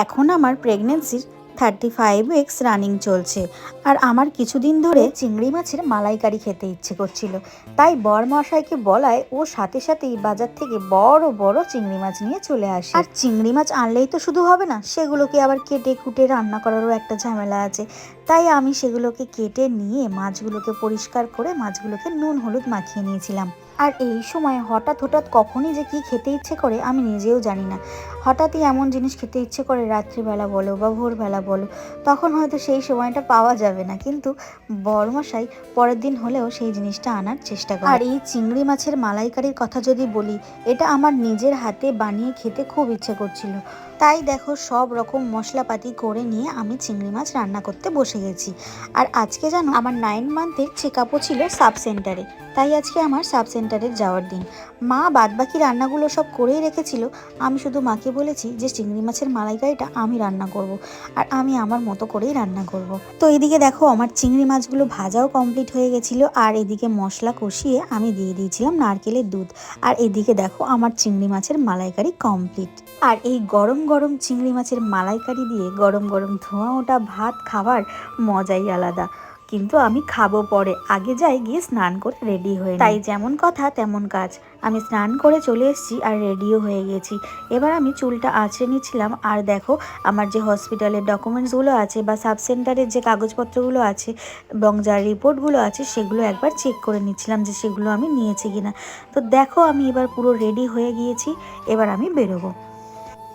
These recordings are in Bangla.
এখন আমার প্রেগনেন্সির 35 উইকস রানিং চলছে। আর আমার কিছুদিন ধরে চিংড়ি মাছের মালাইকারি খেতে ইচ্ছে করছিল, তাই বরমশাইকে বলায় ও সাথে সাথেই বাজার থেকে বড় বড় চিংড়ি মাছ নিয়ে চলে আসে। আর চিংড়ি মাছ আনলেই তো শুধু হবে না, সেগুলোকে আবার কেটে কুটে রান্না করারও একটা ঝামেলা আছে। তাই আমি সেগুলোকে কেটে নিয়ে মাছগুলোকে পরিষ্কার করে মাছগুলোকে নুন হলুদ মাখিয়ে নিয়েছিলাম। আর এই সময় হঠাৎ কখনই যে কি খেতে ইচ্ছে করে আমি নিজেও জানি না। হঠাৎই এমন জিনিস খেতে ইচ্ছে করে, রাত্রিবেলা বলো বা ভোরবেলা বলো, তখন হয়তো সেই সময়টা পাওয়া যাবে না, কিন্তু বরমশাই পরের দিন হলেও সেই জিনিসটা আনার চেষ্টা করে। আর এই চিংড়ি মাছের মালাইকারির কথা যদি বলি, এটা আমার নিজের হাতে বানিয়ে খেতে খুব ইচ্ছে করছিল। তাই দেখো সব রকম মশলাপাতি করে নিয়ে আমি চিংড়ি মাছ রান্না করতে বসে গেছি। আর আজকে জানো আমার 9 মান্থের চেক আপও ছিল সাব সেন্টারে, তাই আজকে আমার সাব সেন্টারে যাওয়ার দিন। মা বাদবাকি রান্নাগুলো সব করেই রেখেছিল, আমি শুধু মাকে বলেছি যে চিংড়ি মাছের মালাইকারিটা আমি রান্না করব, আর আমি আমার মতো করেই রান্না করব। তো এদিকে দেখো আমার চিংড়ি মাছগুলো ভাজাও কমপ্লিট হয়ে গেছিলো, আর এদিকে মশলা কষিয়ে আমি দিয়ে দিয়েছিলাম নারকেলের দুধ। আর এদিকে দেখো আমার চিংড়ি মাছের মালাইকারি কমপ্লিট। আর এই গরম গরম চিংড়ি মাছের মালাইকারি দিয়ে গরম গরম ধোঁয়া ওঠা ভাত খাওয়ার মজাই আলাদা। কিন্তু আমি খাবো পরে, আগে যাই গিয়ে স্নান করে রেডি হয়ে। তাই যেমন কথা তেমন কাজ, আমি স্নান করে চলে এসেছি আর রেডিও হয়ে গেছি। এবার আমি চুলটা আঁচড়ে নিচ্ছিলাম। আর দেখো আমার যে হসপিটালের ডকুমেন্টসগুলো আছে বা সাব সেন্টারের যে কাগজপত্রগুলো আছে এবং যার রিপোর্টগুলো আছে সেগুলো একবার চেক করে নিচ্ছিলাম যে সেগুলো আমি নিয়েছি কিনা। তো দেখো আমি এবার পুরো রেডি হয়ে গিয়েছি, এবার আমি বেরোবো।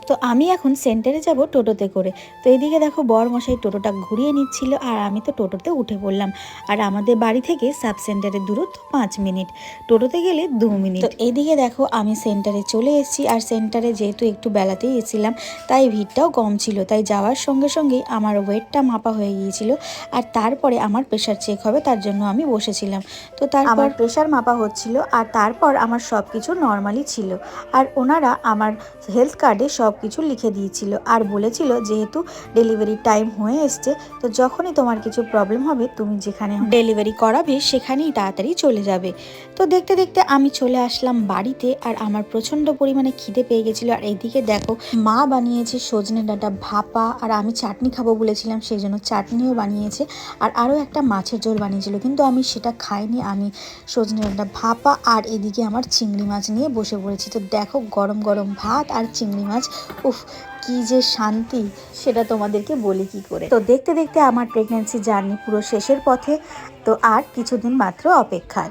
তো আমি এখন সেন্টারে যাব টোটোতে করে। তো এদিকে দেখো বরমশাই টোটোটা ঘুরিয়ে নিচ্ছিল আর আমি তো টোটোতে উঠে পড়লাম। আর আমাদের বাড়ি থেকে সাব সেন্টারের দূরত্ব 5 মিনিট, টোটোতে গেলে 2 মিনিট। তো এদিকে দেখো আমি সেন্টারে চলে এসেছি। আর সেন্টারে যেহেতু একটু বেলাতেই এসেছিলাম তাই ভিড়টাও কম ছিল, তাই যাওয়ার সঙ্গে সঙ্গেই আমার ওয়েটটা মাপা হয়ে গিয়েছিল। আর তারপরে আমার প্রেশার চেক হবে, তার জন্য আমি বসেছিলাম। তো তারপর আমার প্রেশার মাপা হচ্ছিল, আর তারপর আমার সব কিছু নর্মালি ছিল। আর ওনারা আমার হেলথ কার্ডে সব কিছু লিখে দিয়েছিল আর বলেছিল যেহেতু ডেলিভারি টাইম হয়ে এসছে, তো যখনই তোমার কিছু প্রবলেম হবে তুমি যেখানে ডেলিভারি করাবে সেখানেই তাড়াতাড়ি চলে যাবে। তো দেখতে দেখতে আমি চলে আসলাম বাড়িতে। আর আমার প্রচণ্ড পরিমাণে খিদে পেয়ে গেছিলো। আর এইদিকে দেখো মা বানিয়েছে সজনে ডাঁটা ভাপা, আর আমি চাটনি খাবো বলেছিলাম সেই জন্য চাটনিও বানিয়েছে। আর আরও একটা মাছের ঝোল বানিয়েছিল, কিন্তু আমি সেটা খাইনি। আমি সজনে ডাঁটা ভাপা আর এদিকে আমার চিংড়ি মাছ নিয়ে বসে পড়েছি। তো দেখো গরম গরম ভাত আর চিংড়ি মাছ, উফ কি যে শান্তি, সেটা তোমাদেরকে বলি কি করে। তো দেখতে দেখতে আমার প্রেগন্যান্সি জার্নি পুরো শেষের পথে। তো আর কিছুদিন মাত্র অপেক্ষা।